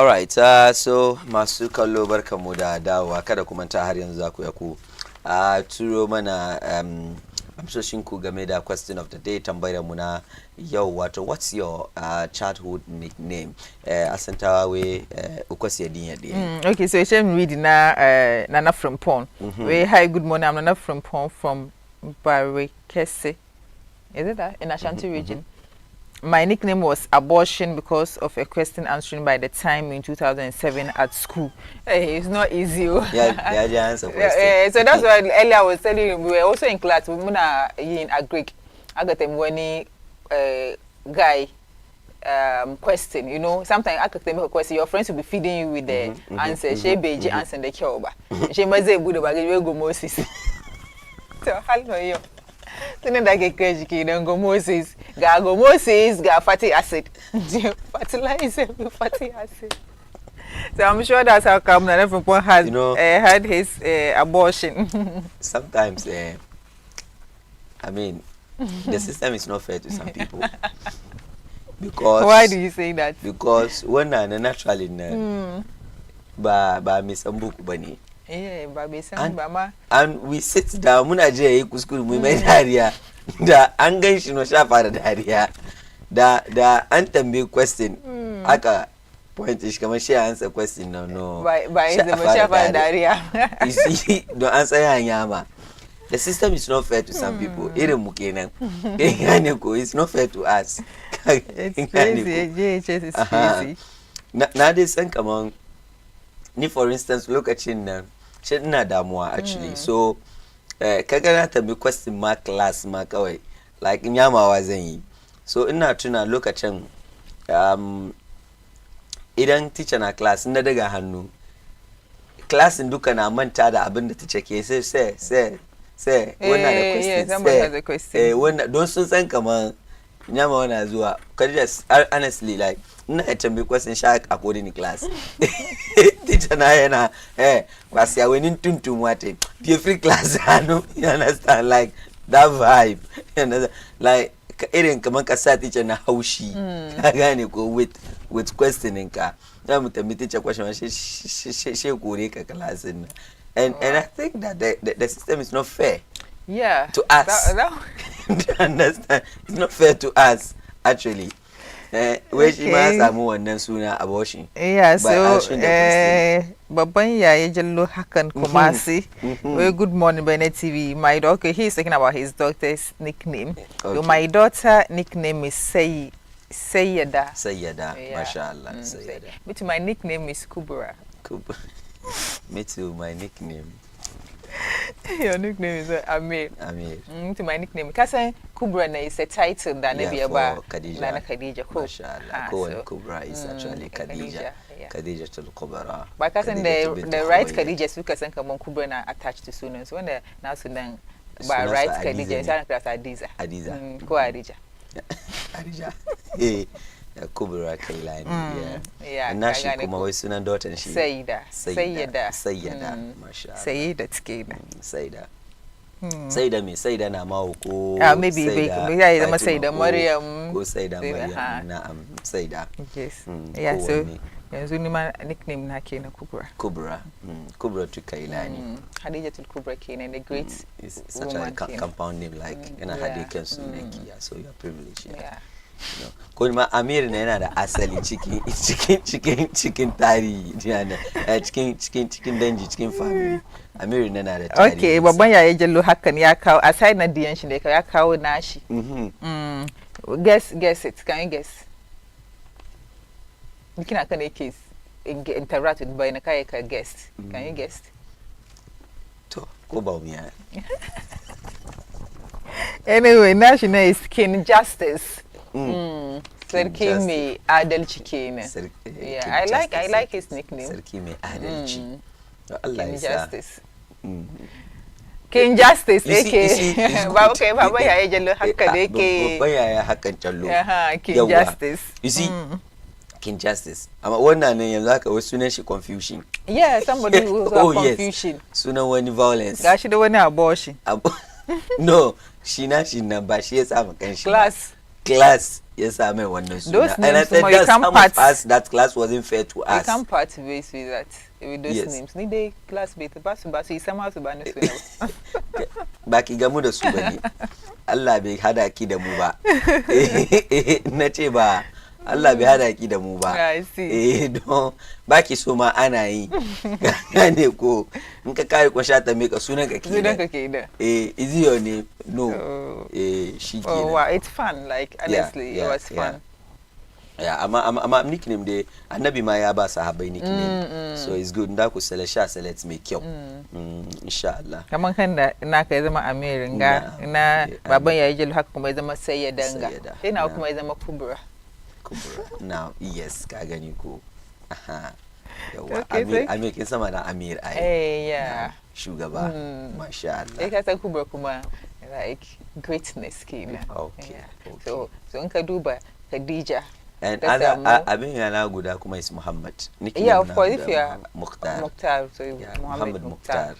Alright, so masu kallo barkamu da dawowa kada ku manta har yanzu za ku yaku turo mana amsoshin ku game da question of the day tambayar mu na yau wato what's your childhood nickname asantawa we ukwasi edin yade. Okay, so I'm reading Nana from Pon. We hi, good morning. I'm Nana from Pon from Barikese. Is it that in Ashanti region? My nickname was Abortion because of a question answering by the time in 2007 at school. Hey, it's not easy. Yeah, the answer question. So that's why earlier I was telling you, we were also in class. We were in a Greek. I got them when guy question. You know, sometimes I could make a question. Your friends will be feeding you with the answer. She beji answer the kyoba. She must say good about you go Moses. So how are you? Tune da ke crazy ki dan go Moses ga fatty acid fertilizer with fatty acid. So I'm sure that's how come that everyone has had his abortion. Sometimes I mean the system is not fair to some people. Because why do you say that? Because when naturally ba Miss Ambuku bani. And we sit down muna je yi kuskure mu mai dariya da an gan shi no sha fara dariya da an tambaye question aka point shi kamar shi answer question no by the sha fara dariya. You see don't answer yama. The system is not fair to some people. Irin mu kenan it's not fair to us. It's crazy. It's crazy. Na dai san kaman ni for instance lokacin nan shi ina damuwa actually so kaga na tambayi question ma class ma kawai like nyamawa zan yi so ina tuna lokacin idan teacher na class na daga hannu class duka na manta da abin da teacher ke sai wannan da question wannan don sun san kaman nyamawa na zuwa kaje honestly like na tambayi question sha according to class teacher na yana kwasi awenin tuntum wate be free class ano you understand like that vibe you understand like irin kaman ka sa teacher na haushi ka gane ko with questioning ka na mutambi teacher question she kore ka class din and I think that the system is not fair to us. You understand, it's not fair to us actually. Where she must have more than sooner abortion. Yeah, so babban yaye jallo hakan Kumasi. Well, good morning Bene TV. My daughter, he's talking about his daughter's nickname. So my daughter nickname is Sayyada. Mashallah. Sayyada. Me too, my nickname is Kubra. Me too, my nickname. Your nickname is Amir. To my nickname, Kasan Kubra is a title that maybe about Nana Khadija. Mashallah. Kubra is actually Khadija. Khadija to Kubra. But Kasan the right Khadija is because Kaman Kubra na attached to Sunan. So when the now Sunan by right Khadija, Sana class Adiza. Ko Adija. Adija. Kubra Kailani. Yeah. And now she kuma wai sunan daughter shi. Sayyida. Mashallah. Sayyida Tkeda. Sayyida me Sayyida na mawo ko maybe ya zama Sayyida Maryam ko Sayyida Maryam na'am Sayyida. Yes. Yeah, so yanzu ni ma nickname na kenan Kubra. Kubra to Kailani. Khadija to Kubra kenan, the great. It's such a compound name like ina Hadika Sunaki, so you're privileged. Yeah. Ko ma Amir ne yana da asali cikin tarihi cikin danji cikin family. Amir ne yana da tarihi. Okay, babban yaye jallo hakan ya kawo aside na diyan shi da ya kawo nashi. Guess it. Can you guess? Kina kana case interact with by na kai ka guess. Can you guess? To ko ba mu ya. Anyway, national is King Justice. Sarki mai adalci kenan. Yeah, I like his nickname. Sarki mai adalci. Allah King ya sa. Justice. King Justice ake. Ba kai baba yaye jallo haka da yake. Baba yaye hakan jallo. King Justice. You see King Justice. Amma wannan ne yanzu haka wasu sunan shi confusion. Yeah, somebody who has confusion. Yes. Sunan wani violence. Gashi da wani abortion. No, shi na ba shi ya samu kanshi. Class. Yes, I mean one. Those And I names, said you that can't some part. of us, that class wasn't fair to You us. can't part ways with that. With those Yes. names. Need a classmate, but you somehow to ban Baki gamu da su bane. Allah bai hada ki da mu ba. Na ce ba. Allah bai hada ki da mu ba. I see. Don baki so ma ana yi. Gane ko in ka kare ko shata me ka sunan ka kenan. Sunan ka kenan. Is it your name? No. Oh. Shi kenan. Oh wow, it's fun. Like honestly, it was fun. Yeah, ama nickname de annabi ma ya ba sahabbai nickname. So it's good nda ku select mai kyau. Insha Allah. Kaman kan da naka ya zama Amirin ga na baban yayi jil haka kuma ya zama Sayyadanga. Sai na kuma ya zama Kubra. Now yes, ka gani ko. Aha. Yawa Okay, Amir kin sama da Amir ai. Yeah. Shugaba. Masha Allah. Ka san Kubra kuma like greatness kenan. Okay. So in ka duba Khadija. And abin yana guda kuma is Muhammad. Yeah, of course, if you are Mukhtar. So yeah, Muhammad Mukhtar.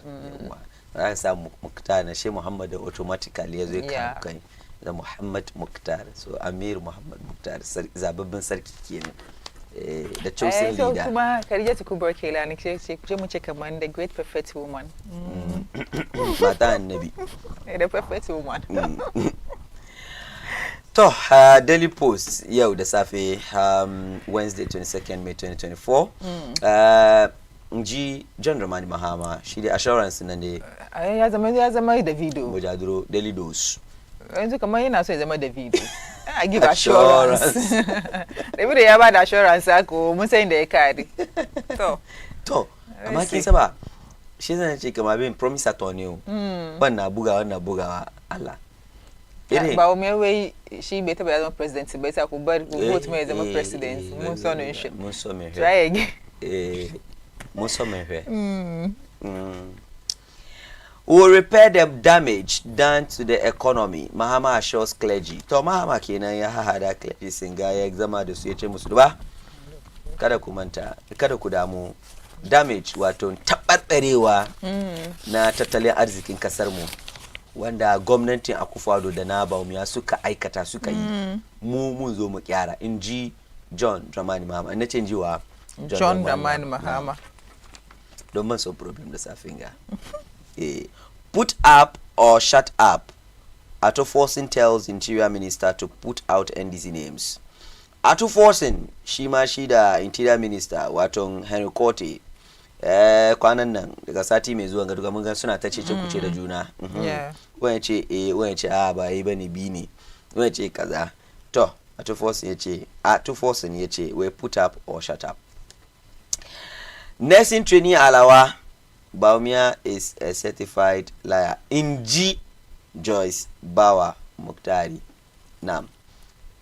Za sa Mukhtar na shi Muhammad automatically ya zo kai da Muhammad Mukhtar. So Amir Muhammad Mukhtar zababben sarki kenan. The chosen leader. So kuma Khadija Kubra Kelani ce mu ce kaman the great perfect woman. Mata annabi. The perfect woman. To Daily Post yau da safe Wednesday 22nd May 2024 nji John Dramani Mahama shi da assurance nan ne ya zama da video mujaduro Daily Dose yanzu kamar yana so ya zama da video I give assurance da video ya ba da assurance ko mun san da ya kare to amma kin saba shi zan ce kamar bin promise attorney wannan bugawa Allah ba mu wai shi bai taba zama president bai sa ku bar vote mai zama president mun so ne shi mun so me try again mun so me will repair the damage done to the economy Mahama assures clergy to Mahama kenan ya hada clergy singa ya exama da su yace musu ba kada ku manta kada ku damu damage wato tabbarewa na tattalin arzikin kasar mu wanda gwamnatin Akufo-Addo da na Bawumia suka aikata suka yi mun zo mu kyara inji John Dramani Mahama na ce jiwa John Dramani Mahama don man so problem da safin ga put up or shut up Atto-Forson tells Interior Minister to put out NDC names. Atto-Forson shi ma shi da Interior Minister wato Henry Kote kwanan nan daga sati mai zuwa ga mun ga suna ta cece kuce da juna wani ce wani ce ba yi bane bi ne wani ce kaza to Atto-Forson yace we put up or shut up. Nursing trainee Alawa Bawumia is a certified liar inji Joyce Bawa Muktari nam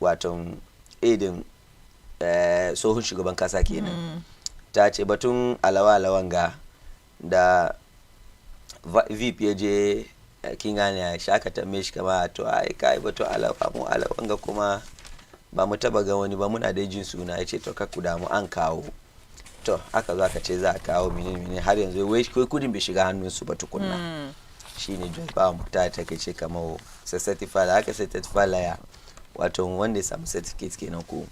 wato edin tsohon shugaban kasa kenan ta ce batun alawan ga da VP ya je kin gane ya shaka tambaye shi kama to ai kai batun alawan ga kuma ba mu taba ga wani ba muna da jin suna yace to ka ku damu an kawo to aka zo aka ce za a kawo menene har yanzu wai kudin bai shiga hannun su ba tukunna shine Joyce Bawa Muktari take ce kamar certified aka certified liar wato wanda ya samu certificate kenan ko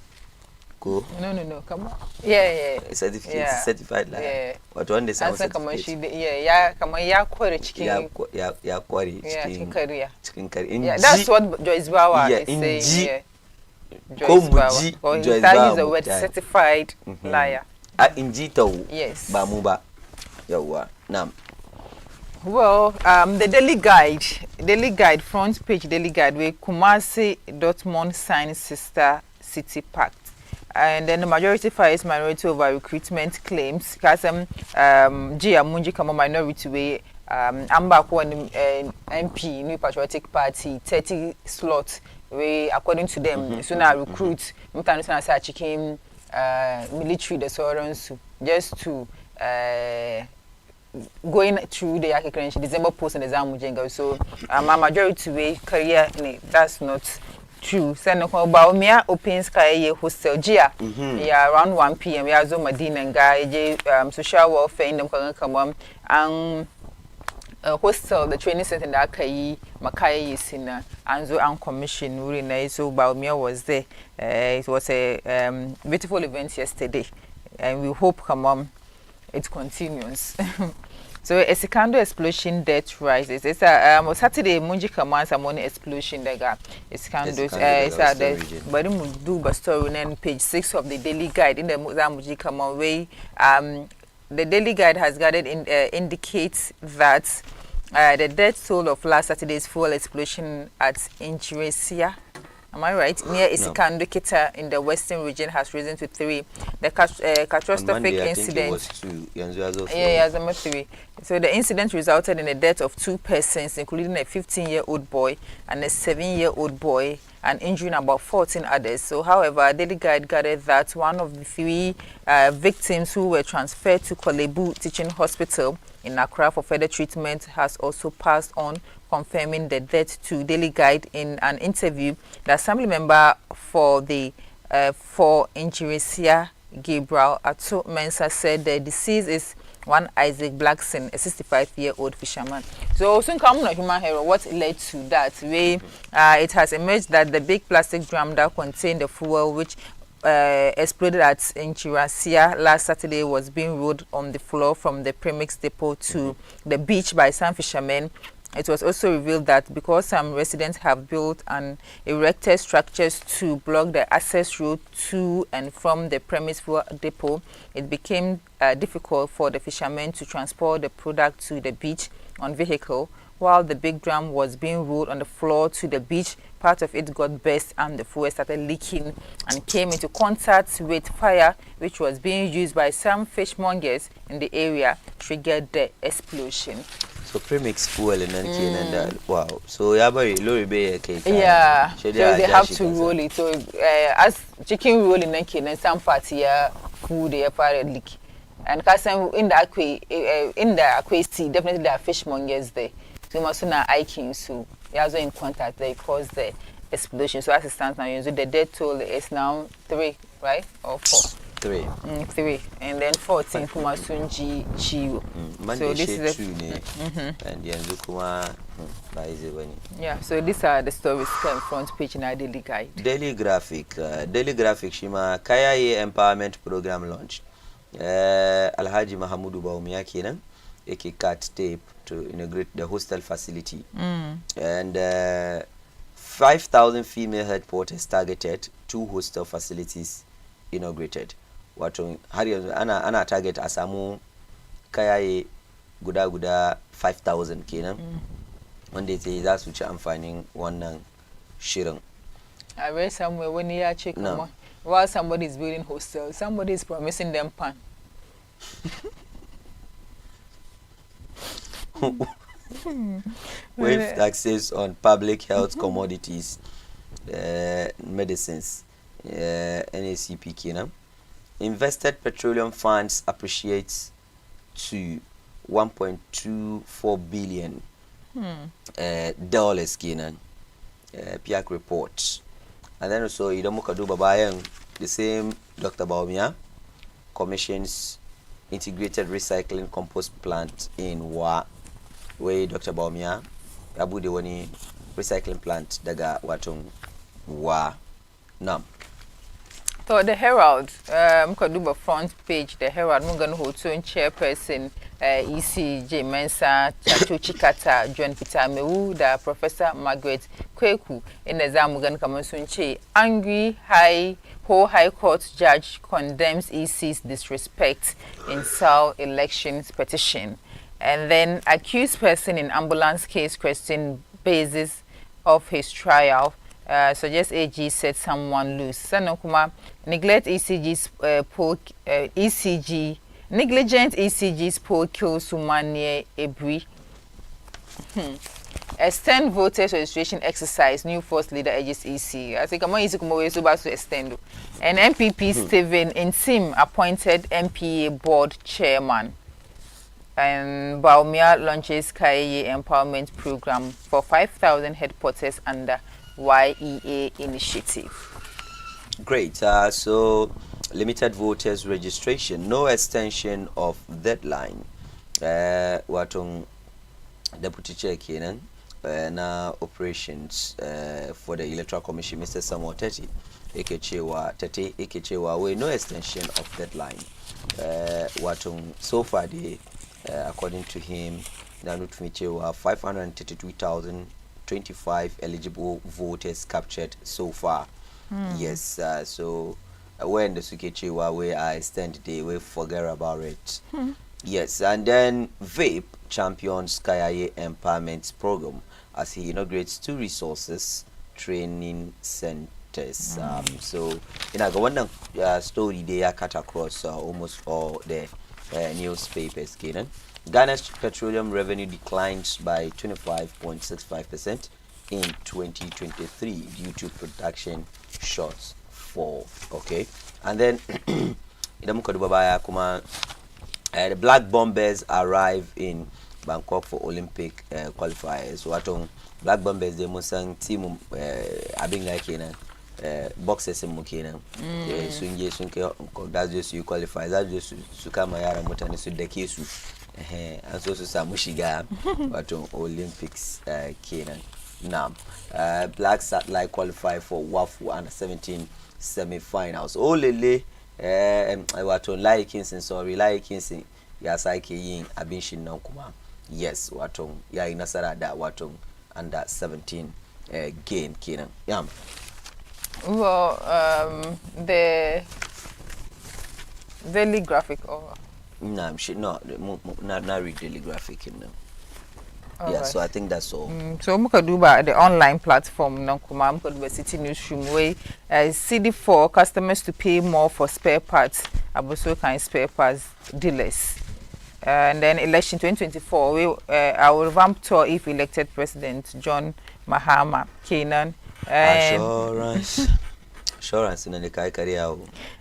no come on yeah certified liar wato wanda ya samu certificate kamar shi ya kamar ya kware cikin ya kware cikin kariya yeah that's what Joyce Bawa is saying Joyce Bawa Joyce Bawa is a word certified liar inji tawo ba mu ba yawa na'am. Well, the Daily Guide, front page Daily Guide, where Kumasi Dortmund signed sister city pact. And then the majority fights minority over recruitment claims. Because Gia Munji kama minority way, Amba one MP, New Patriotic Party, 30 slots, where according to them, sooner recruit, Mutanu sa chicken military the sorrows just to going through the accreditation December post and exam mujenga so my majority way career that's not true. Send ko Bawumia opens kaye hostel Gia yeah around 1 p.m. we are zo Madina nga social welfare in them come and hostel, the training center in the Akai, Makai is in Anzo and Commission. So Baumia was there. It was a beautiful event yesterday, and we hope, come on, it continues. So a second explosion death rises. It's a Saturday Munji commands a morning explosion that it's kind of it's at the but do story on page 6 of the Daily Guide in the Muji command way. The Daily Guide has gathered indicates that the death toll of last Saturday's fuel explosion at Injuresia, am I right? Near Isikandukita in the western region has risen to 3. The catastrophic Monday, incident. I think it was 2. Yeah, 3. So the incident resulted in the death of 2 persons, including a 15-year-old boy and a 7-year-old boy, and injuring about 14 others. So, however, Daily Guide gathered that one of the 3 victims who were transferred to Kolebu Teaching Hospital in Accra for further treatment has also passed on, confirming the death to Daily Guide in an interview. The assembly member for the for Injuresia, Gabriel Ato Mensah, said the deceased is one Isaac Blackson, a 65-year-old fisherman. So, soon come on human hero. What led to that? It has emerged that the big plastic drum that contained the fuel, which exploded at Inchirasia last Saturday, was being rolled on the floor from the premix depot to the beach by some fishermen. It was also revealed that because some residents have built and erected structures to block the access road to and from the premise fuel depot, it became difficult for the fishermen to transport the product to the beach on vehicle. While the big drum was being rolled on the floor to the beach, part of it got burst and the fuel started leaking and came into contact with fire, which was being used by some fishmongers in the area, triggered the explosion. So premix fuel and then wow. So yeah, so they have to roll it. So as chicken rolling and some parts here food they are leak. And in the aqua sea, definitely there are fishmongers there. So must not hiking, so they are also in contact. They caused the explosion. So as it stands now, the death toll is now 3, right, or 4? 3. 3, and then 14 Kumasunji Chiu. So this is 2 and the Lukuma yeah. So these are the stories from front page in our Daily Guide. Daily Graphic Shima Kaya Empowerment Program launched. Alhaji Mahamudu Baumia kenan ake cut tape to integrate the hostel facility, and 5,000 female head porters targeted, 2 hostel facilities inaugurated. Wato har yanzu ana target a samu kayaye guda 5,000 kenan wanda yake za su ci amfanin wannan shirin. I read somewhere when you check while somebody is building hostel, somebody is promising them pan. With taxes on public health commodities, medicines, NACP kenan. Invested petroleum funds appreciates to $1.24 billion dollars kenan. PIAC report. And then also Idamuka Dubabayan, the same Dr. Baumia commissions integrated recycling compost plant in where Dr. Baumia Abu de Wani recycling plant daga watung nam. So the Herald, Mkaduba front page, the Herald, Mungan Hotun chairperson, ECJ Mensa, Chacho Chikata, John Peter Mewu, the Professor Margaret Kweku, in the Zamugan Kamasunche, angry High Court judge condemns EC's disrespect in South elections petition. And then accused person in ambulance case question basis of his trial. Suggests AG set someone loose. Sanokuma neglect ECG's negligent ECG's poll kills Sumanie Ebri. Extend voters registration exercise. New first leader urges EC. I think I'm easy to extend. And MPP Stephen Intim appointed MPA board chairman. And Baumia launches Kaye Empowerment Program for 5,000 headquarters under YEA initiative. Great. So limited voters registration, no extension of deadline. Watung Deputy Chair kenan na operations for the Electoral Commission, Mr. Samuel Tete yake cewa we no extension of deadline. So far according to him, na nutumi cewa 532,025 eligible voters captured so far. Yes, so when the suke cewa we are extended, we forget about it. Yes, and then VAPE champions Kayaye Empowerment Program as he inaugurates 2 resources training centers. So, one story they cut across almost all the newspapers. Ghana's petroleum revenue declines by 25.65% in 2023 due to production shortfall. Okay, and then the Black Bombers arrive in Bangkok for Olympic qualifiers. So Black Bombers they must team abing like boxers in Mukina. That's just you qualify. That's just Sukamayara Mutani Sudekisu. And so Samushiga but Olympics Kenan. Now Black Satellite qualify for WAFU under 17 semi-finals. Olele wato Laikinsin sorry Laikinsin ya sake yin abin shin nan kuma. Yes, wato yayi nasara da wato under 17 game kenan. Well, the daily graphic or not read daily graphic in them. Yeah, right. so I think that's all. So muka duba the online platform nan kuma muka duba City Newsroom way CD4 customers to pay more for spare parts aboso kind spare parts dealers. And then election 2024 we our revamp tour if elected President John Mahama Kenan Assurance in the career.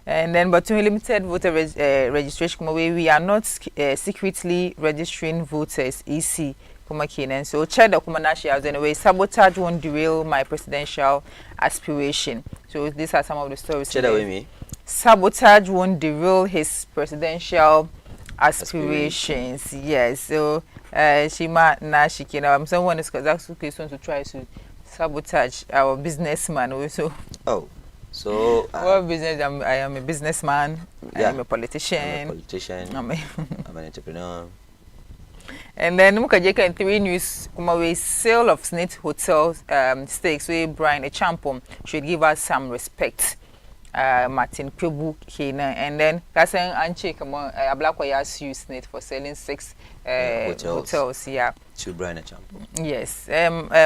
And then but to limited voter registration we are not secretly registering voters EC Kuma Kenan. So Cheddar Kumanashi as anyway, sabotage won't derail my presidential aspiration. So these are some of the stories. Cheddar with me. Sabotage won't derail his presidential aspirations. Yes. So Shima Nashikina. I'm someone is actually to try to sabotage our businessman also. Oh. So what business? I am a businessman. Yeah. I am a politician. I'm an entrepreneur. And then Mukajeka in 3 News, sale of Snit Hotel stakes where Brian Echampom should give us some respect. Martin Kwebu Kena, and then Kasan Anche Ablakwaya sue Snit for selling 6 hotels. Yeah. To Brian Echampom. Yes.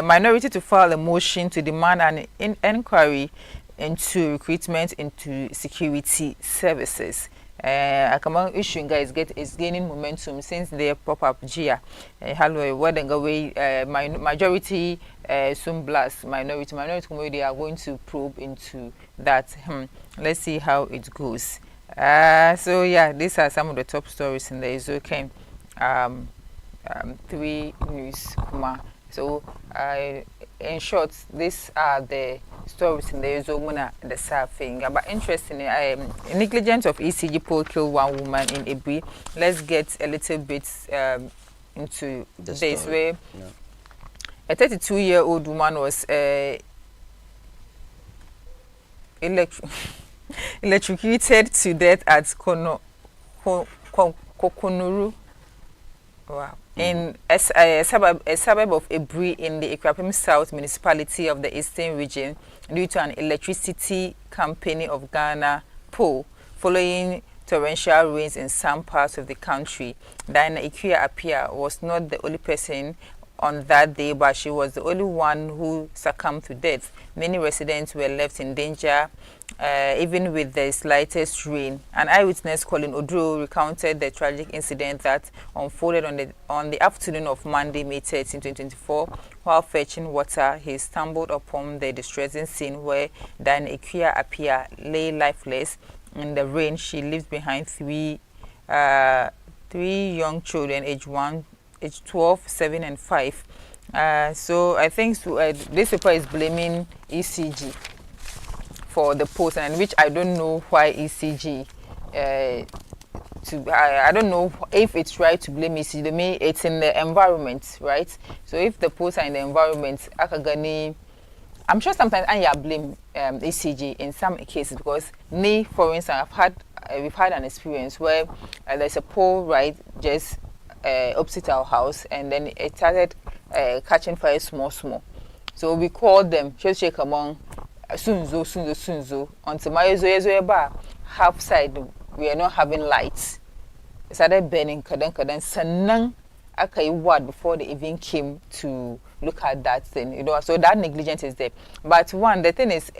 Minority to file a motion to demand an inquiry into recruitment into security services. Akamang issue guys is gaining momentum since the pop-up GIA. Hello, what away majority soon blast minority they are going to probe into that. Let's see how it goes. So yeah, these are some of the top stories in the Izoke 3 News Kuma. So in short, these are the stories in the Izomuna the surfing. But interestingly, negligence of ECG poll killed 1 woman in Ebri. Let's get a little bit into this way. Yeah. A 32-year-old woman was electrocuted to death at Kokonuru. Wow. In a suburb of Ebri in the Ekrapim South municipality of the Eastern region due to an electricity company of Ghana pole following torrential rains in some parts of the country. Diana Ikuya Apia was not the only person on that day, but she was the only one who succumbed to death. Many residents were left in danger, even with the slightest rain. An eyewitness, Colin Odro, recounted the tragic incident that unfolded on the afternoon of Monday, May 13, 2024. While fetching water, he stumbled upon the distressing scene where Diana Ikuya Apia lay lifeless in the rain. She leaves behind three young children, age 12, 7, and 5. So I think this paper is blaming ECG for the post, and which I don't know why ECG I don't know if it's right to blame ECG. To me, it's in the environment, right? So if the posts are in the environment, I'm sure sometimes I blame ECG in some cases because me, for instance, we've had an experience where there's a pole right just opposite our house, and then it started catching fire small. So we called them, shake among sunzo until my yezo half side we are not having lights. It started burning kadan sanang akai word before they even came to look at that thing, you know. So that negligence is there. But one, the thing is,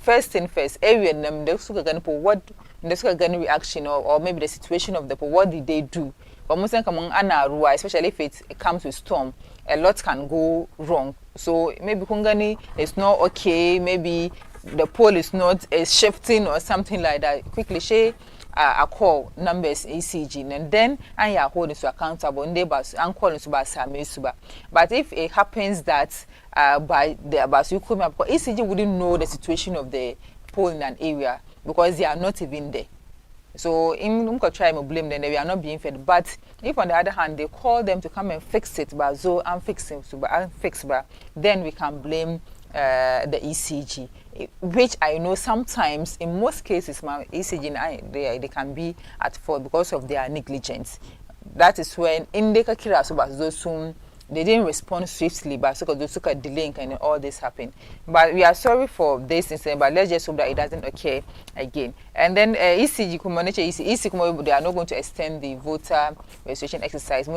first thing first, area them they suka gonna put what they suka gonna reaction or maybe the situation of the people, what did they do? But most among Anna, especially if it comes with storm, a lot can go wrong. So maybe Kungani is not okay, maybe the pole is not shifting or something like that. Quickly share a call numbers ECG, and then I hold it accountable neighbors and calling suba. But if it happens that by the bus you come up, ECG wouldn't know the situation of the pole in an area because they are not even there. So in try to blame them, they are not being fed. But if on the other hand they call them to come and fix it, but so I'm fixing, then we can blame the ECG, which I know sometimes in most cases my ECG they can be at fault because of their negligence. That is when in the kira so but those soon they didn't respond swiftly, but so those took a delay and all this happened. But we are sorry for this incident, but let's just hope that it doesn't occur again. And then ECG they are not going to extend the voter registration exercise. A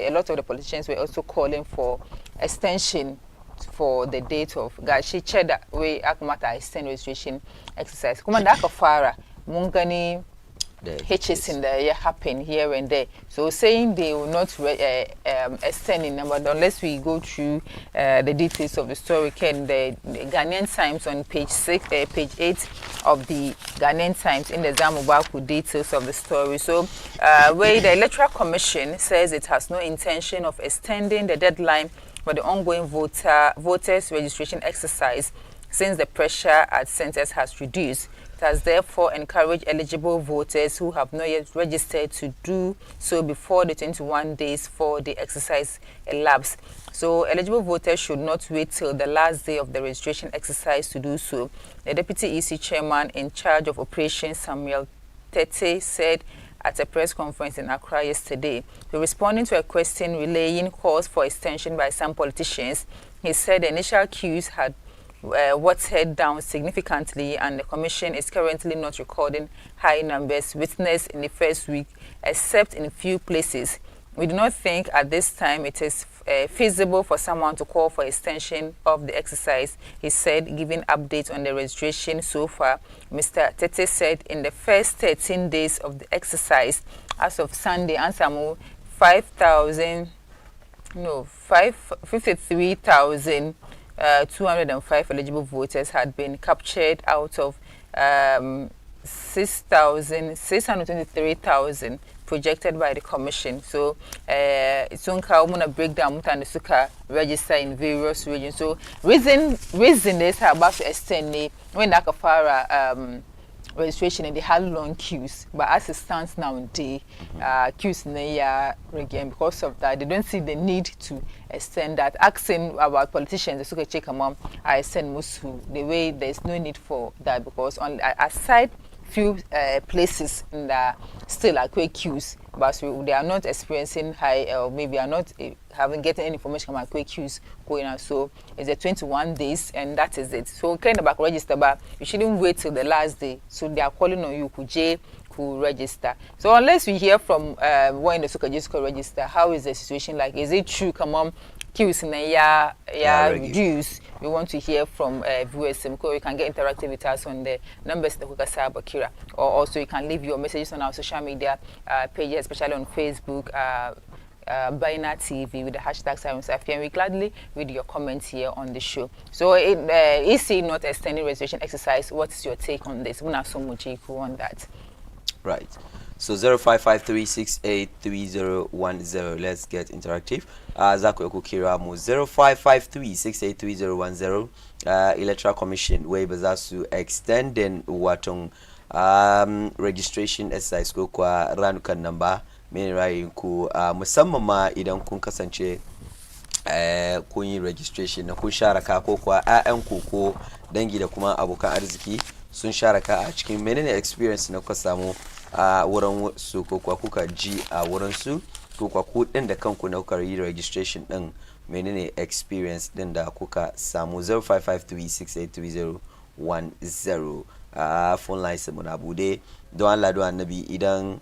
lot of the politicians were also calling for extension for the date of God. She said that we akumata extend registration exercise. Kumanda akafara mungani hitches in the happen here and there. So saying they will not extend in number unless we go through the details of the story. Can the Ghanaian Times on page 8 of the Ghanaian Times in the Zamubaku details of the story. So where the Electoral Commission says it has no intention of extending the deadline for the ongoing voters registration exercise since the pressure at centers has reduced. It has therefore encouraged eligible voters who have not yet registered to do so before the 21 days for the exercise elapse. So eligible voters should not wait till the last day of the registration exercise to do so. The Deputy EC Chairman in charge of operations, Samuel Tete, said at a press conference in Accra yesterday. Responding to a question relaying calls for extension by some politicians, he said the initial queues had watered down significantly and the Commission is currently not recording high numbers witnessed in the first week, except in a few places. We do not think at this time it is feasible for someone to call for extension of the exercise, he said, giving updates on the registration so far. Mr. Tete said in the first 13 days of the exercise, as of Sunday, Ansamu, 53,205 eligible voters had been captured out of 623,000 projected by the Commission. So it's going to break down and the register in various regions. So reason is about to extend when Nakafara registration and they had long queues, but as it stands now, the queues again because of that they don't see the need to extend that. Asking about politicians, they check I send Musu the way there's no need for that because on aside few places in the still are quick queues, but they are not experiencing high or maybe are not having getting any information about quick queues going on. So it's a 21 days and that is it. So kind of back register, but you shouldn't wait till the last day. So they are calling on you could register. So unless we hear from when the Sukajisko register, how is the situation like? Is it true? Come on, queues in a reduce. We want to hear from viewers. You can get interactive with us on the numbers that we can say about Kira, or also you can leave your messages on our social media pages, especially on Facebook, Baina TV with the hashtag Tsarin Safiya, and we gladly read your comments here on the show. So is it not extending registration exercise? What's your take on this? We have so much on that. Right. So 0553683010. Let's get interactive. Zako Kira mo 0553683010. Electoral Commission way bazasu extending watong registration exercise ko kuwa ranukan nan ba mai ra'ayin ku musamman ma idan kun kasance kun yi registration na kun sharaka ko kuwa 'ya'yanku ko dangi da kuma abokan arziki sun sharaka a cikin menene experience na kuka samu a wurin su ko kuwa kuka ji a wurin su ko kuwa ku din da kanku na kuka yi registration din menene experience din da kuka samu 0553683010 phone lines mu na bude don Allah don annabi idan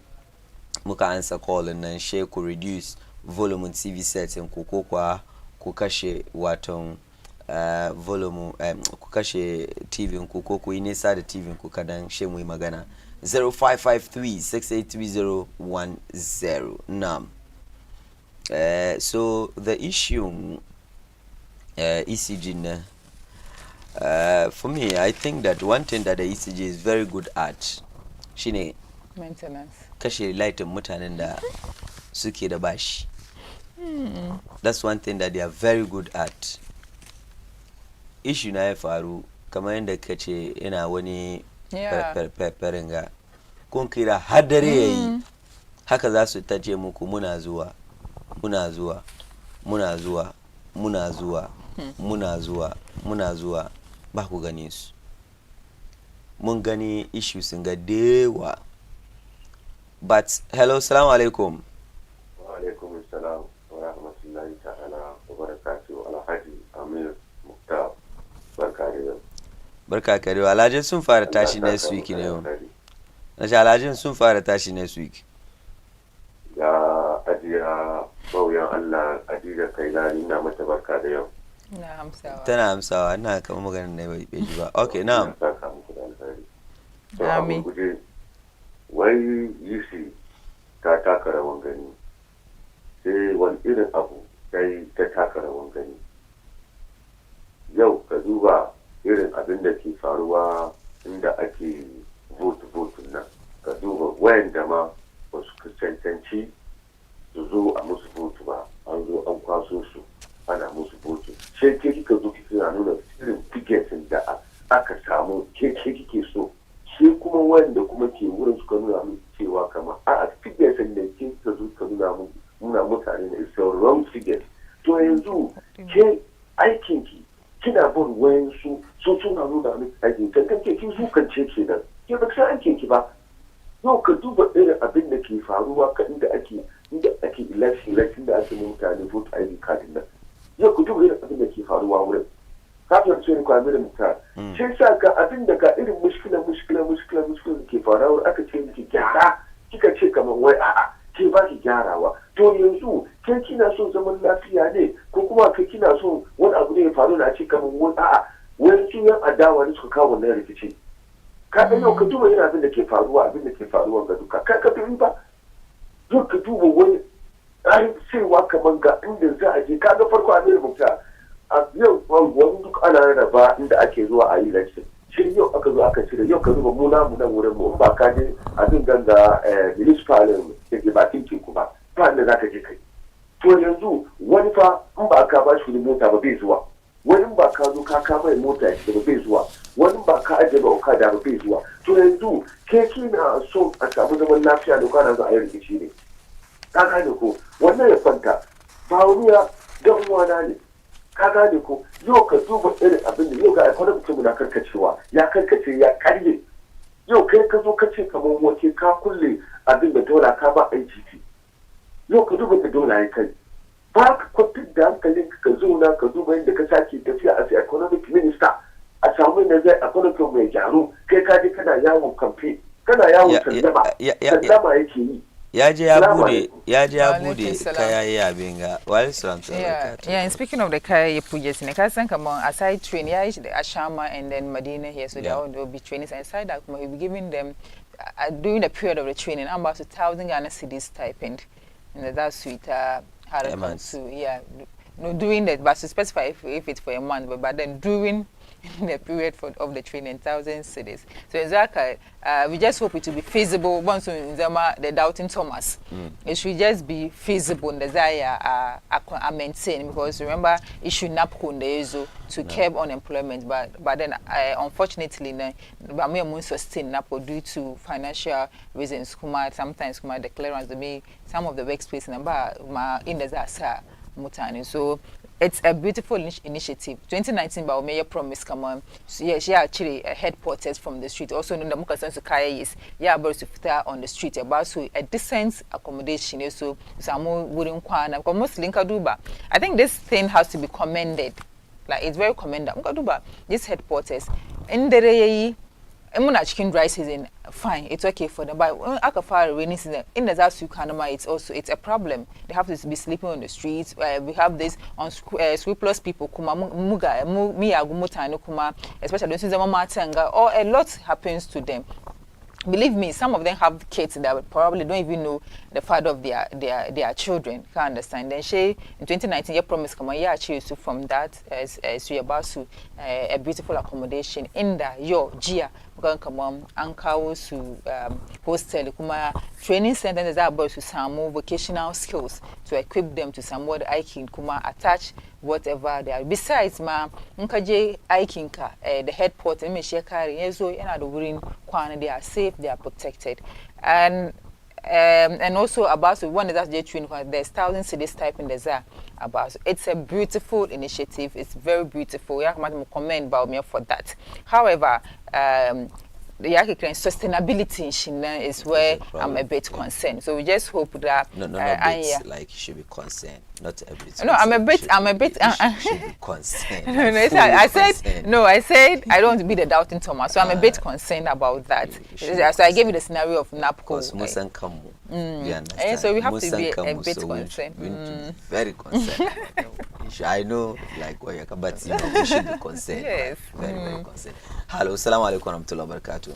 muka ansa call nan she ku reduce volume TV setting ku ko kuwa ku kashe waton volume ku kashe TV ku ko ku yi nesa da TV ku kadan she mu yi magana 0553683010 nam. So the issue ECG for me I think that one thing that the ECG is very good at shine maintenance, kashe lightin mutanen da suke da bashi. That's one thing that they are very good at. Issue na ya faru kamar yadda kace ina wani ga kun kira har dare yayi haka za su tace muku muna zuwa ba ku gane su. Mun gani issues ga dewa. But hello, assalamu alaikum. Wa alaikum assalam wa rahmatullahi ta'ala wa barakatuhu. Alhaji Amir Muktar, barka da yau. Barka ka da alhajin sun fara tashi next week ne yau. Nace alhajin sun fara tashi next week. Ya ajiya bauyan Allah ajiya kai lani na mata barka da yau. Na amsawa. Tana amsawa ina kamar maganar ne bai ji ba. Okay, na'am. Amin. Wai yisi ta taka rawan gani sai wani irin abu sai ta taka rawan gani. Yau ka duba irin abin da ke faruwa inda ake vote nan, ka duba wayanda ma ba su cancanci su zo a musu vote ba, an zo an kwaso su ana musu vote. Sai ke kika zo kika nuna irin tigetin da aka samu ke kike so, sai kuma wanda kuma ke wurin suka nuna mu cewa kama a tigetin da ke ka zo ka nuna mutane da isa wrong tiget. To yanzu ke aikinki kina bin wayansu so suna nuna miki aikin kan kake kin zukance kenan ke ba san aikin ki ba. Yau ka duba irin abin da ke faruwa ka inda ake election da ake mutane vote ID card nan. Yau ku duba irin abin da ke faruwa wurin. Kafin ce ku amira mutar. Sai sa ka abin da ka irin mushkila ke faruwa wurin aka ce miki gyara kika ce kamar wai a'a ke ba ki gyarawa. To yanzu ke kina son zaman lafiya ne ko kuma ke kina son wani abu ne ya faru na ce kamar wani a'a wani yan adawa ne suka kawo wannan rikici. Ka ga yau ka duba yin abin da ke faruwa ga duka ka bi ba. Yau ka duba wani an cewa kamar ga inda za a je ka ga farko a mai mutu a yau wani duk ana rarraba inda ake zuwa a yi election. Shi yau aka zo aka cire yau ka duba mu nan wurin mu ba ka je abin ganga municipal da ke bakin teku ba inda za ka je kai. To yanzu wani fa in ba ka ba shi mota ba bai zuwa, wani ba ka zo ka kama mota ya ba bai zuwa, wani ba ka ajiye ba okada ba bai zuwa. To yanzu ke kina so a samu zaman lafiya da kwana za a yi rikici ne. Ka gane ko wannan ya kwanta ba wuya dan uwana ne. Ka gane ko yau ka duba irin abin da yau ga economic mu na karkacewa ya karkace ya karye. Yau kai ka zo ka ce kamar wace ka kulle abin da dola ka ba IGT. Yau ka duba da dola ya kai. Ba ka kwantar da hankalin ka zauna ka duba yadda ka sake tafiya a economic minister a samu yadda zai economic mai gyaru kai ka je kana yawon kamfe kana yawon sallama yake yi. Ya je ya bude kaya ya benga. Wali salam. Yeah, and speaking of the kaya project, ne ka san kaman aside train ya yi the Ashama and then Medina here, so they will be training inside that we'll be giving them during the period of the training about 1,000 Ghana cedis stipend. And that's sweet. Doing that, but to specify if it's for a month, but then during in the period of the training, 1,000 cedis. So exactly, we just hope it will be feasible. Once in the Doubting Thomas, it should just be feasible in the Zaya maintain, because remember issue NAPCO to curb unemployment, but then unfortunately, we are sustain NAPCO due to financial reasons. Sometimes the clearance some of the workspace in the Zasa Mutani. So it's a beautiful initiative. 2019, by Mayor promise, come on. So yeah, she actually headquarters from the street. Also, no, the Mukasan to Kaya is about to fit on the street. About so a decent accommodation. So some more wooden kwana. Because most Linkaduba, I think this thing has to be commended. Like it's very commendable. Mukaduba, this headquarters in the chicken dry season, fine, it's okay for them. But when Akafar rainy season, in the Zasu Kanama, it's a problem. They have to be sleeping on the streets. We have this on sweepless people, kuma muga, miya gumuta no kuma, especially those who matanga, or a lot happens to them. Believe me, some of them have kids that probably don't even know the father of their children. Can't understand. Then she in 2019, you promised come on, yeah, she used to from that as we about to a beautiful accommodation in the Gia. Going come on, Ankawo to hostel, kuma training centers that about to some more vocational skills to equip them to some what I can kuma attach whatever they are. Besides, ma, nkaje aikinka the headquarters me share carry yezo ena the wurin kwana, they are safe, they are protected, and also about so one is that training, there's 1,000 cities type in the ZA about. So it's a beautiful initiative. It's very beautiful. Yeah, I commend about me for that. However, the sustainability in Shina is where I'm a bit concerned. So we just hope that like you should be concerned, not a bit. No, I'm a bit. You should be concerned. I said I don't want to be the doubting Thomas, so I'm a bit concerned about that. So I gave you the scenario of NAPCO. So we have to be a bit concerned. Very concerned. I know, like what you're, but you know, we should be concerned. Yes. Very concerned. Hello, assalamu alaikum warahmatullahi wabarakatuh.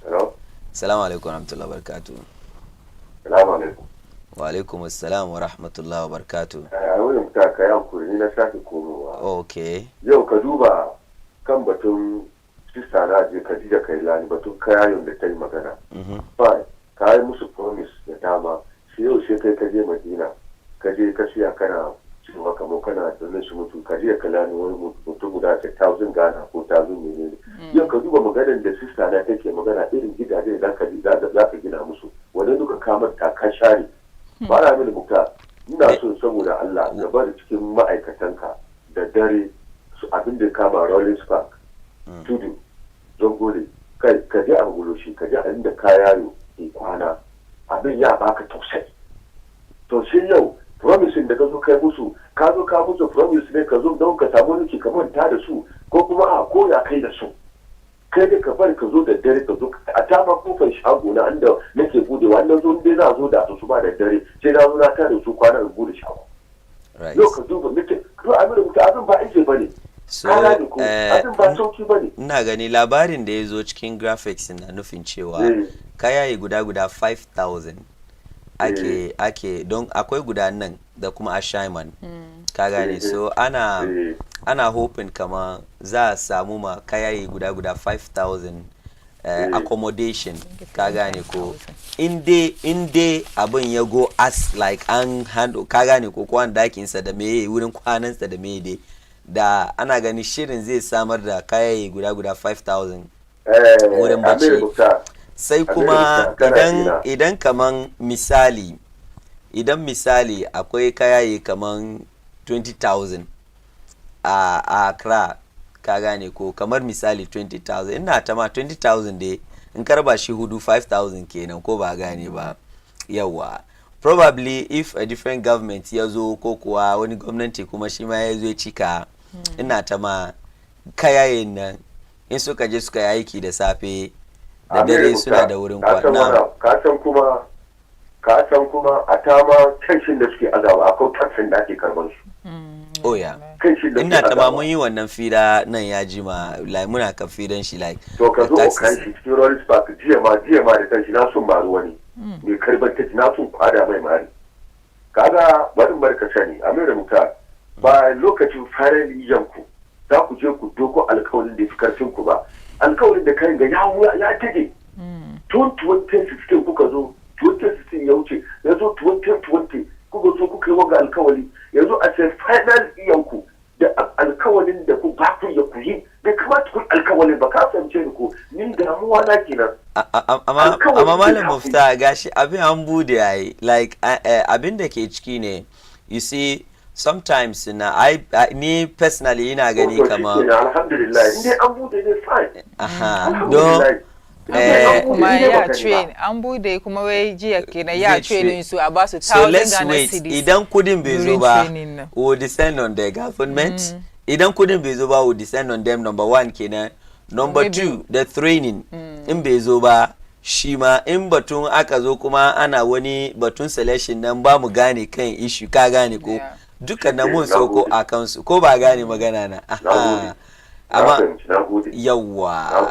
Hello. Assalamu alaikum warahmatullahi wabarakatuh. Assalamu alaikum. Wa alaikum assalam wa rahmatullahi wa barakatuh. A wurin ta kayan kuri na sake komowa. Okay. Yau ka duba kan batun sista na je Khadija Kailani batun kayan da ta yi magana. Fine, ka yi musu promise da dama. Shi yau sai kai ka je Madina, ka je ka siya kana cewa kamar kana da su mutu, ka je Kailani wani mutum guda 1,000 Ghana ko 1,000 menene. Yau ka duba maganar da sista na take magana irin gidaje da za ka gina musu. Wanda duka kamar ta ka share. Ba na mini bukta, ina so saboda Allah gaba da cikin ma'aikatanka da dare su abin da kama Rolling Park, Tudu, Zongole, kai ka je Anguloshi, ka je inda kayayo ke kwana, abin ya baka tausayi. To shi yau, promising da ka zo kai musu, ka musu promise ne ka zo don ka samu niki ka manta da su, ko kuma a ko ya kai da su. Kai da ka bari ka zo da dare ka zo a dama kofar shago na inda nake bude wannan zo dai za zo da su ba da dare sai na zo na tare su kwana in bude shago. Yau ka duba nake ko abin ba ije bane. So abin ba sauki bane. Ina gani labarin da ya zo cikin graphics na nufin cewa kayayi guda 5,000 ake don akwai guda nan da kuma ashaiman. Ka gane so ana hoping kama za a samu ma kayayi guda 5,000 accommodation. Ka gane ko in dai abin ya go as like an handle, ka gane ko kwan dakinsa da meye wurin kwanansa da meye dai da ana gani shirin zai samar da kayayi guda 5,000 wurin bacci. Sai kuma idan kaman misali akwai kayayi kaman 20,000 a Accra, ka gane ko kamar misali 20,000 ina ta ma 20,000 dai in karba shi hudu 5,000 kenan ko ba gane ba. Yawa probably if a different government ya zo ko kuwa wani gwamnati kuma shi ma ya zo ya cika ina ta ma kayayin nan in suka je suka yi aiki da safe da dare suna da wurin kwana. Ka san kuma a tama kanshin da suke azawa akwai kanshin da ake karban su. Oh ya. Ina tama mun yi wannan fida nan ya jima like muna kan fidan shi like. To ka zo kan shi cikin Rolling Park jiya ma da kanshi na sun maru wani. Me karban ta na sun kwada mai mari. Kaga barin barka sani Amira Muta ba lokacin farar yanku za ku je ku doko alkawarin da ya fi karfin ku ba alkawarin da kayan ga ya tage tun 2016 kuka zo 2016 ya wuce yanzu 2020 kuka zo kuka yi waga alkawari yanzu a sai final iyanku da alkawarin da ku ba ku ya ku yi bai kamata ku alkawarin ba ka fahimce ni ko ni damuwa na kenan amma malam mufta gashi abin an bude yayi like abin da ke ciki ne you see sometimes ni personally ina gani kama alhamdulillah inde an bude ne fine don kuma ya train an bude kuma wai jiya kenan ya training su a basu 1000 Ghana cedis idan kudin bai zo ba we descend on the government idan kudin bai zo ba we descend on them number 1 kenan number 2 the training in bai zo ba shi ma in batun aka zo kuma ana wani batun selection nan ba mu gane kan issue ka gane ko duka na mun sauko a kansu ko ba gane magana na amma yawwa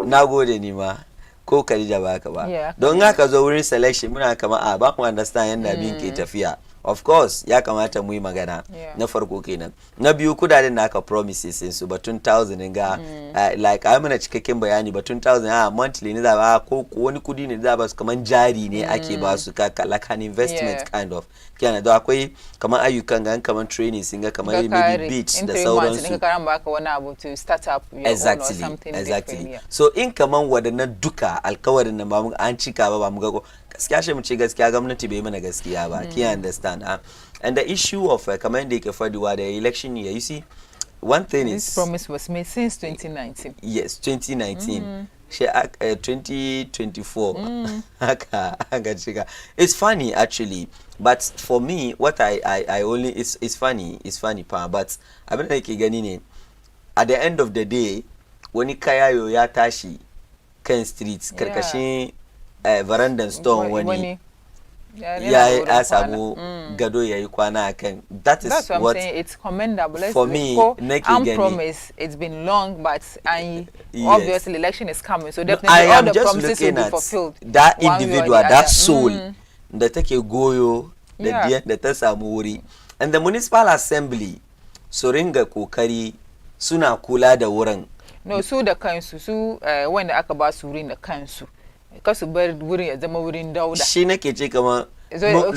nagode ni ma ko Khadija baka ba don haka zo wurin selection muna kama ba mu understand yanda bin ke tafiya of course ya kamata mu yi magana na farko kenan na biyu kudaden da aka promises su batun 1000 ga like ai muna cikakken bayani batun 1000 monthly ne da ba ko wani kudi ne da ba su kaman jari ne ake ba su ka like an investment kind of kenan da akwai kaman ayyukan ga kaman training sun ga kaman maybe beats da sauransu in ka karan baka wani abu to start up your own or something exactly so in kaman wadannan duka alkawarin nan ba mu an cika ba mu ga gaskiya shi mu ce gaskiya gwamnati bai mana gaskiya ba ki understand and the issue of kamar da yake faduwa the election year you see one thing this promise was made since 2019 yes 2019 2024 haka chiga it's funny actually but for me what I only it's funny pa but abin da yake gani ne at the end of the day wani kayayo ya tashi kan streets karkashin verandan stone wani ya samu gado yayi kwana akan that is that's what I'm saying. It's commendable. For me I promise it's been long but obviously election is coming so definitely I all am the just promises will looking be fulfilled at that individual that soul da take goyo da ta samu wuri and the municipal assembly su ringa kokari suna kula da wurin no su da kansu su wanda aka ba su wurin da kansu kasu bar wurin ya zama wurin dauda shi nake ce kamar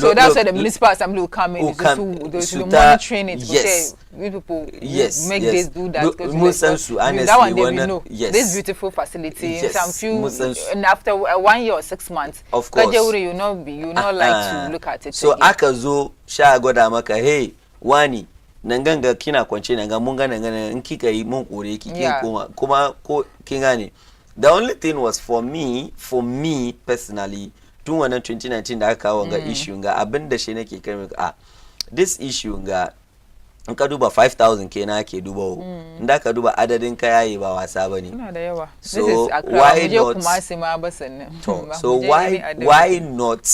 so that's why the municipal assembly will come in to monitoring it yes people yes make this do that honestly that one they will know this beautiful facility some few and after 1 year or 6 months of course kaje wurin you not like to look at it so aka zo sha gwada maka hey wani nan ganga kina kwance nan ga mun ga nan in kika yi mun kore ki kin kuma ko kin gane the only thing was for me personally tun wannan 2019 da aka kawo ga issue ga abinda shi nake kai this issue ga in ka duba 5000 kenan ake duba inda ka duba adadin kayaye ba wasa bane ina da yawa so why not kuma sai ma basan so why not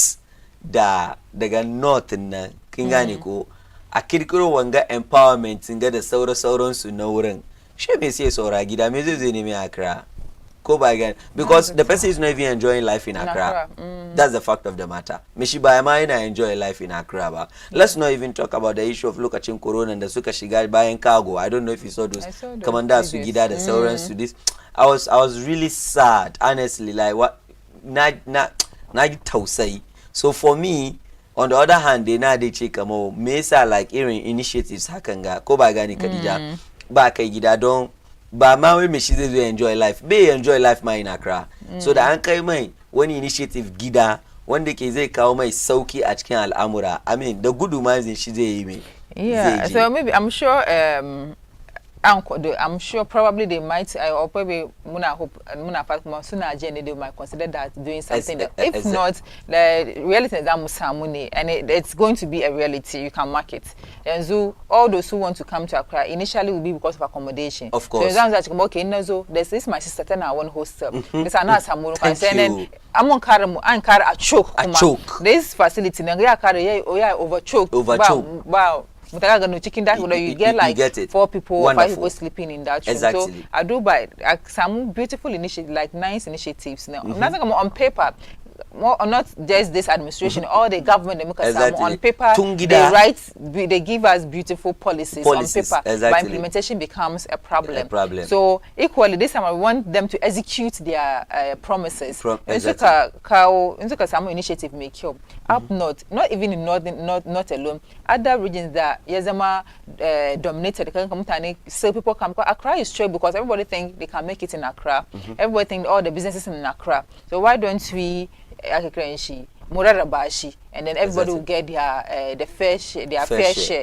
daga north nan kin gane ko a kirkiro wanga empowerment ga da sauransu na wurin she me sai saura gida me zai nemi Accra go by again because the person is not even enjoying life in Accra. That's the fact of the matter. Mishi ba ma yana enjoy life in Accra ba. Let's not even talk about the issue of lokacin corona da suka shiga bayan cargo. I don't know if you saw those commander su gida da sauransu this. I was really sad honestly like what na tausayi. So for me on the other hand they na dai ce kamar me yasa like irin initiatives hakan ga ko ba gani Khadija ba kai gida don ba ma wai me shi zai enjoy life bai enjoy life ma in Accra so da an kai mai wani initiative gida wanda ke zai kawo mai sauki a cikin al'amura I mean da gudu ma zai shi zai yi mai so maybe I'm sure probably they might or probably muna fatima suna agenda they might consider that doing something that if not the reality is that musamune and it's going to be a reality you can mark it and so all those who want to come to Accra initially will be because of accommodation of course so it's like okay no there's this my sister tell her one hostel this ana samuru can say then amon karamu an kar a choke this facility na ya kar ya over choke wow mutaka gano chicken that you get like 4 people or 5 people sleeping in that room so I do by some beautiful initiative like nice initiatives now nothing on paper more, or not just this administration, all the government, Exactly. on paper, Tungida. they give us beautiful policies on paper, exactly. but implementation becomes a problem. A problem. So equally, this time I want them to execute their promises. Exactly. Some initiative make up north, not even in not alone, other regions that Yazama dominated. So people come. Accra is true because everybody think they can make it in Accra. Everybody think all the businesses in Accra. So why don't we Murarabashi, and then everybody will get their fair share.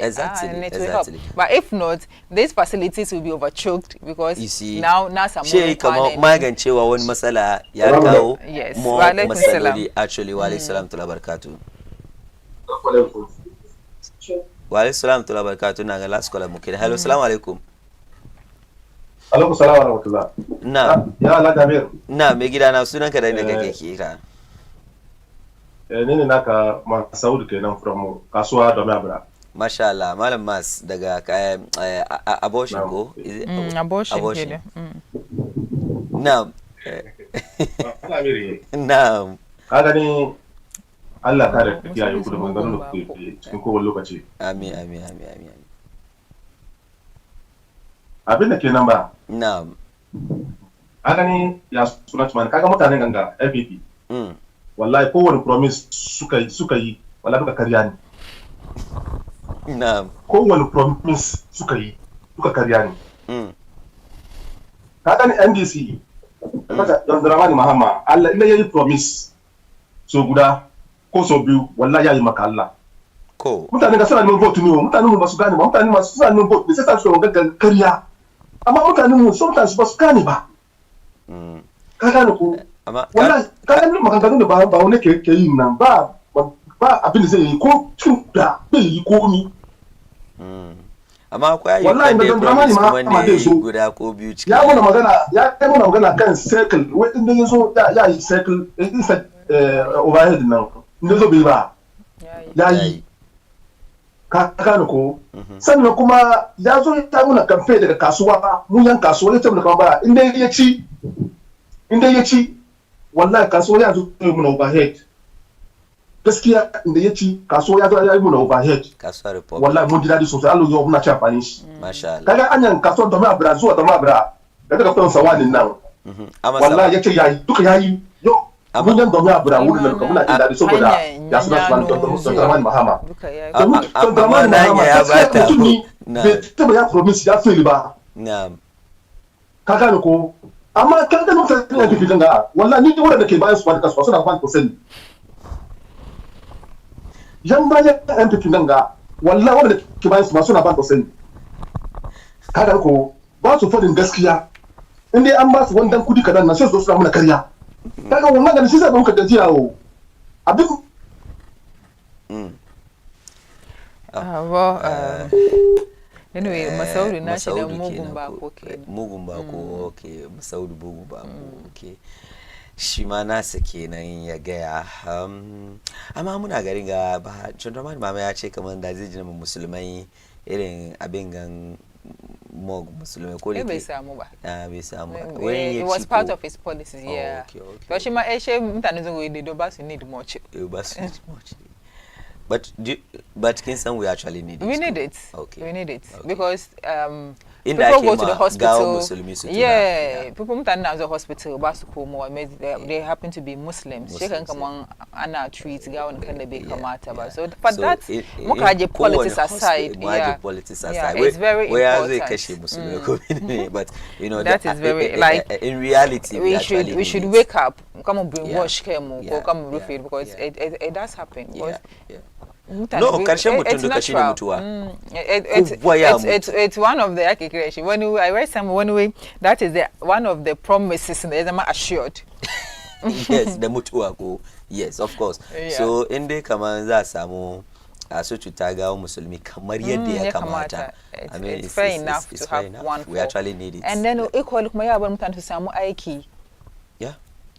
Exactly. And it will help. But if not, these facilities will be overchoked because you see, now some more magan cewa wani masala ya kawo more masaloli actually. Wa alaikum salam to barakatuh. Wa alaikum salam to barakatuh. Na ga last caller muke. Hello, assalamu alaikum. Alaikum salam wa rahmatullah. Na ya Allah Jamil. Na me gida na sunan ka da inda kake kira. Ni ne naka Masaud kenan from kasuwa da Mabra. Masha Allah, Malam Mas daga abortion go. Is it abortion? Na'am. Na'am. Kaga ni Allah kare kiyaye ku da mangaron da kuke cikin kowane lokaci. Amin. Abin da kenan ba. Na'am. Kaga ni ya suna tuma kaga mutanen ganga FPP. Wallahi kowane promise suka yi wallahi duka karya ne. Na'am. Kowane promise suka yi duka karya ne. Kaga ni NDC kaga John Dramani Mahama Allah inda yayi promise so guda ko so biyu wallahi yayi maka Allah. Ko mutane ga suna neman vote ne, mutane mu ba su gane ba, mutane ma suna neman vote ne sai su ga karya. Amma mutane mu sometimes ba su gane ba. Ka gane ko wallahi kaga ni maganganun da ba wani ke yin nan ba abin da zai yi ko tun da bai yi komi. Amma akwai ayyukan da ya promise kuma ne guda ko biyu cikin ya muna magana kan circle wai inda ya zo ya yi circle inside overhead nan inda zo bai ba ya yi ka gane ko sannan kuma ya zo ya muna campaign daga kasuwa mun yan kasuwa ya ce muna kan ba inda ya ci wallahi kasuwa ya zo muna overhead gaskiya inda ya ci kasuwa ya zo ya yi muna overhead kasuwa report wallahi mun ji dadi sosai Allah yau muna ci amfani shi masha Allah kaga anyan kasuwa da mabra zuwa da mabra daga kan sawanin nan wallahi ya ce yayi duka yayi yo mun yan da mabra wurin nan muna ji dadi saboda ya suna da Dramani Mahama to Dramani Mahama ya bata bai taba ya promise ya fail ba na'am kaga ne ko amma kaga mutane ya tafi ganga wallahi ni wanda ke bayan su ba kasuwa suna ban ko sani yan bayan yan tafi ganga wallahi wanda ke bayan su ma suna ban ko sani kaga ko ba su fadin gaskiya inda an ba su wannan kudi kadan na sai su suna muna karya kaga wannan ganin shi sai ba muka gajiya o abin anyway Masaudu na shi da mugun bako kenan mugun bako okay Masaudu mugun bako okay shi ma nasa kenan ya gaya amma muna garin ga ba Dramani Mahama ya ce kamar da zai jina musulmai irin abin gan mog musulmai ko da bai samu ba bai samu it was part of his policies to shi ma she mutane zo yi do ba su need much but kin san we actually need it. We need it. Okay. We need it because people go to the hospital. Yeah, people mutane na zo hospital ba su komo they happen to be Muslims. She kan kaman ana treat ga wani kan da bai kamata ba. So but that muka je politics aside. It's very important. Where zai kashe musulmai ko ne but you know that is very like in reality we should wake up come on brainwash kemu ko come refeed because it does happen because no, karshen mutum duka shine mutuwa. It's one of the creation. When I read some one way, that is one of the promises in the assured. Yes, the mutuwa ko. Yes, of course. So in dai kamar za samu a su cuta ga musulmi kamar yadda ya kamata. I mean, it's fair enough to have one. We actually need it. And then equally kuma ya bar mutane su samu aiki. Yeah.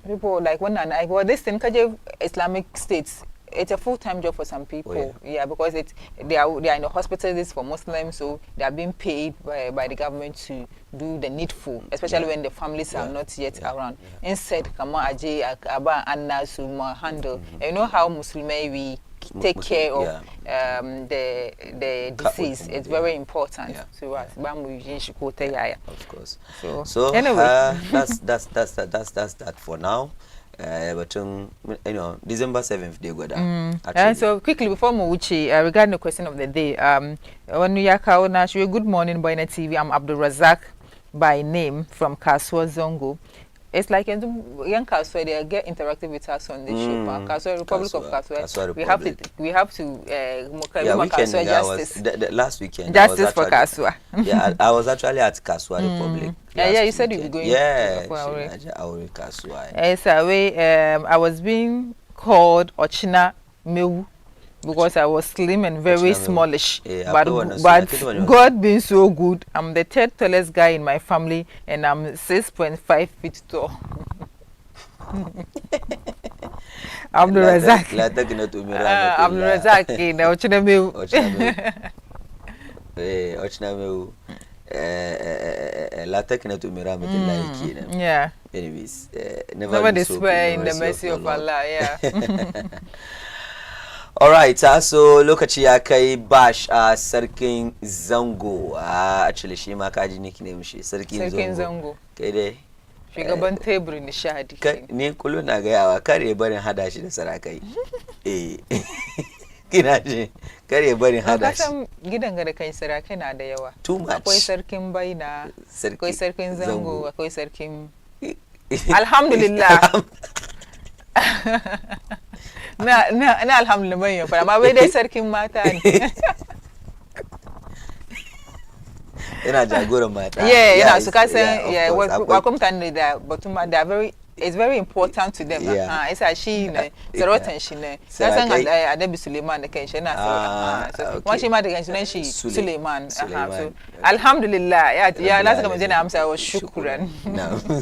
People like this thing kaje Islamic states it's a full-time job for some people. Oh, yeah, because they are in the hospitals for Muslims, so they are being paid by the government to do the needful, especially when the families are not yet around. Instead, kama aje aba anna suma handle. You know how Muslim we take care of the disease. It's very important to us. Of course. So anyway, that's that for now. But you know, December 7th they go down. And so quickly before Mouchi, regarding the question of the day, when you are good morning, Boyna TV. I'm Abdul Razak by name from Kaswa Zongo. It's like young Kaswa, they get interactive with us on the show. Kaswa, Republic of Kaswa. We have to Kaswa justice. Last weekend. Justice for Kaswa. Yeah, I was actually at Kaswa Republic. Yeah, you said you were going. Yeah, Kaswa. Yes, I was being called Ochina Mewu because I was slim and very smallish. Yeah, but God being so good, I'm the third tallest guy in my family and I'm 6.5 feet tall. Abdul Razak. Abdul Razak in Ochina Mewu. Ochina Mewu. La tekna to mira like yeah. Anyways, never despair in the mercy of Allah. Yeah. All right, so lokaci ya kai Bash sarkin Zango. Actually shi ma kaji nickname shi sarkin Zango. Kai dai shugaban teburin nishadi. Ni kullu na ga yawa kare barin hada shi da sarakai. Kina ji kare barin hada shi. Kasan gidan ga da kai sarakai na da yawa. Too much. Akwai sarkin Baina, akwai sarkin Zango, akwai sarkin Alhamdulillah. na alhamdulillah ya fara amma bai dai sarkin mata ne. Ina jagoran mata. Yeah, ina su kasan wa mutane da batun ma da it's very important to them. It's a she ne sarautan shi ne. Kasan Adabi Suleiman da kai shi na sarauta. Kuma shi ma da ganshi nan shi Suleiman. So alhamdulillah ya na saka majina amsa wa shukran.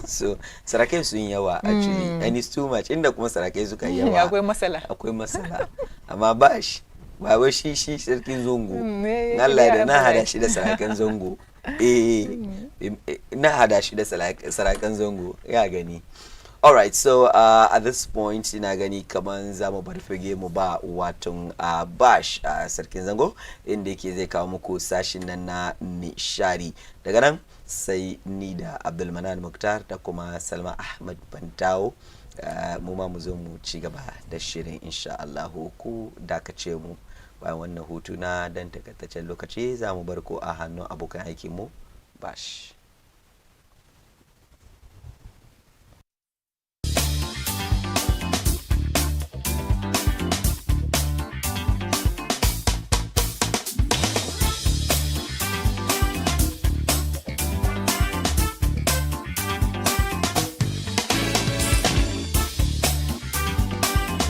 So sarakai sun yawa actually and it's too much inda kuma sarakai suka yawa. Akwai masala. Amma Bash ba wai shi sarkin Zongo. Allah da na hada shi da sarakan Zongo. Na hada shi da sarakan Zongo ya gani. Alright, so at this point ina gani kaman zamu bar fage mu ba watan Bash sarkin Zango inda yake zai kawo muku sashin nan na nishari. Daga nan sai ni da Abdulmanan Muktar da kuma Salma Ahmad Bantawo mu ma mu zo mu ci gaba da shirin insha Allah ku dakace mu bayan wannan hutu na dan takaitaccen lokaci zamu bar ku a hannun abokan aikin mu Bash.